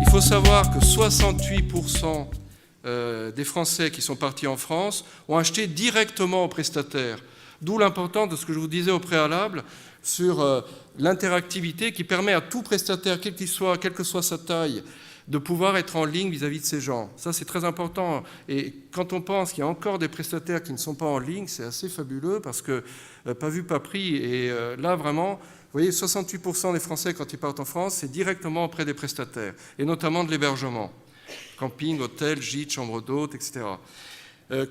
Il faut savoir que 68% des Français qui sont partis en France ont acheté directement aux prestataires. D'où l'importance de ce que je vous disais au préalable sur l'interactivité qui permet à tout prestataire, quel que soit sa taille, de pouvoir être en ligne vis-à-vis de ces gens. Ça, c'est très important. Et quand on pense qu'il y a encore des prestataires qui ne sont pas en ligne, c'est assez fabuleux parce que pas vu, pas pris. Et là, vraiment, vous voyez, 68% des Français, quand ils partent en France, c'est directement auprès des prestataires, et notamment de l'hébergement. Camping, hôtel, gîte, chambre d'hôte, etc.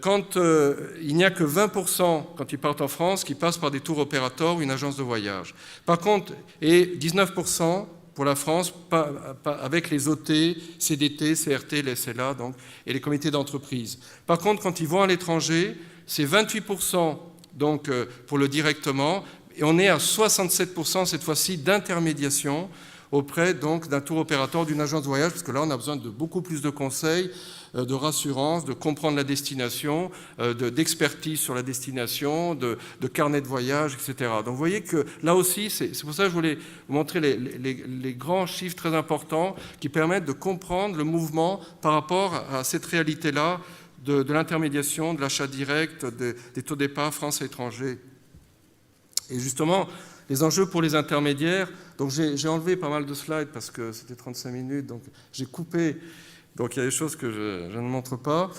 Quand il n'y a que 20% quand ils partent en France qui passent par des tours opérateurs ou une agence de voyage. Par contre, et 19% pour la France avec les OT, CDT, CRT, les SLA donc, et les comités d'entreprise. Par contre, quand ils vont à l'étranger, c'est 28% donc, pour le directement, et on est à 67% cette fois-ci d'intermédiation auprès donc d'un tour opérateur, d'une agence de voyage, parce que là on a besoin de beaucoup plus de conseils, de rassurance, de comprendre la destination, d'expertise sur la destination, de carnet de voyage, etc. Donc vous voyez que là aussi, c'est pour ça que je voulais vous montrer les grands chiffres très importants qui permettent de comprendre le mouvement par rapport à cette réalité-là de l'intermédiation, de l'achat direct, des taux de départ France-étranger. Et justement, les enjeux pour les intermédiaires, donc j'ai enlevé pas mal de slides parce que c'était 35 minutes, donc j'ai coupé, donc il y a des choses que je ne montre pas.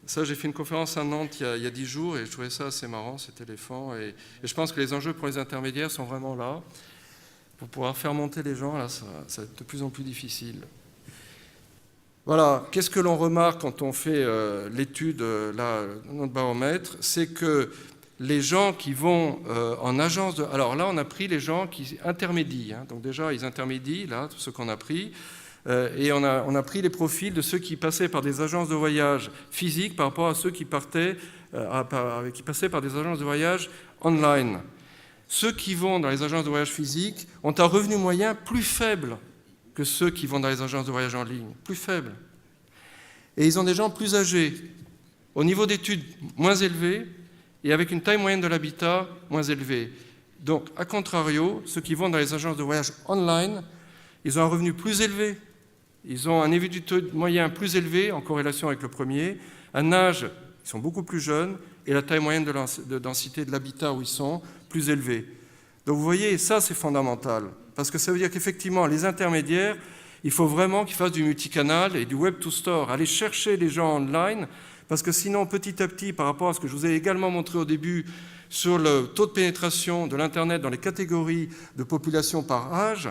Ça, j'ai fait une conférence à Nantes il y a 10 jours et je trouvais ça assez marrant, cet éléphant. Et je pense que les enjeux pour les intermédiaires sont vraiment là. Pour pouvoir faire monter les gens, là, ça va être de plus en plus difficile. Voilà, qu'est-ce que l'on remarque quand on fait l'étude, notre baromètre, c'est que les gens qui vont en agence de... Alors là, on a pris les gens qui intermédient. Hein, donc déjà, ils intermédient, là, tous ceux qu'on a pris. Et on a pris les profils de ceux qui passaient par des agences de voyage physiques par rapport à ceux qui passaient par des agences de voyage online. Ceux qui vont dans les agences de voyage physiques ont un revenu moyen plus faible que ceux qui vont dans les agences de voyage en ligne, plus faible. Et ils ont des gens plus âgés, au niveau d'études moins élevé, et avec une taille moyenne de l'habitat moins élevée. Donc, à contrario, ceux qui vont dans les agences de voyage online, ils ont un revenu plus élevé, ils ont un niveau du taux moyen plus élevé en corrélation avec le premier, un âge, ils sont beaucoup plus jeunes, et la taille moyenne de densité de l'habitat où ils sont, plus élevée. Donc vous voyez, ça c'est fondamental, parce que ça veut dire qu'effectivement, les intermédiaires, il faut vraiment qu'ils fassent du multicanal et du web to store, aller chercher les gens online, parce que sinon, petit à petit, par rapport à ce que je vous ai également montré au début sur le taux de pénétration de l'Internet dans les catégories de population par âge,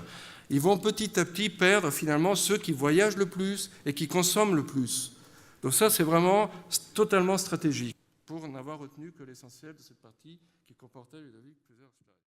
ils vont petit à petit perdre finalement ceux qui voyagent le plus et qui consomment le plus. Donc ça, c'est vraiment totalement stratégique, pour n'avoir retenu que l'essentiel de cette partie qui comportait plusieurs slides.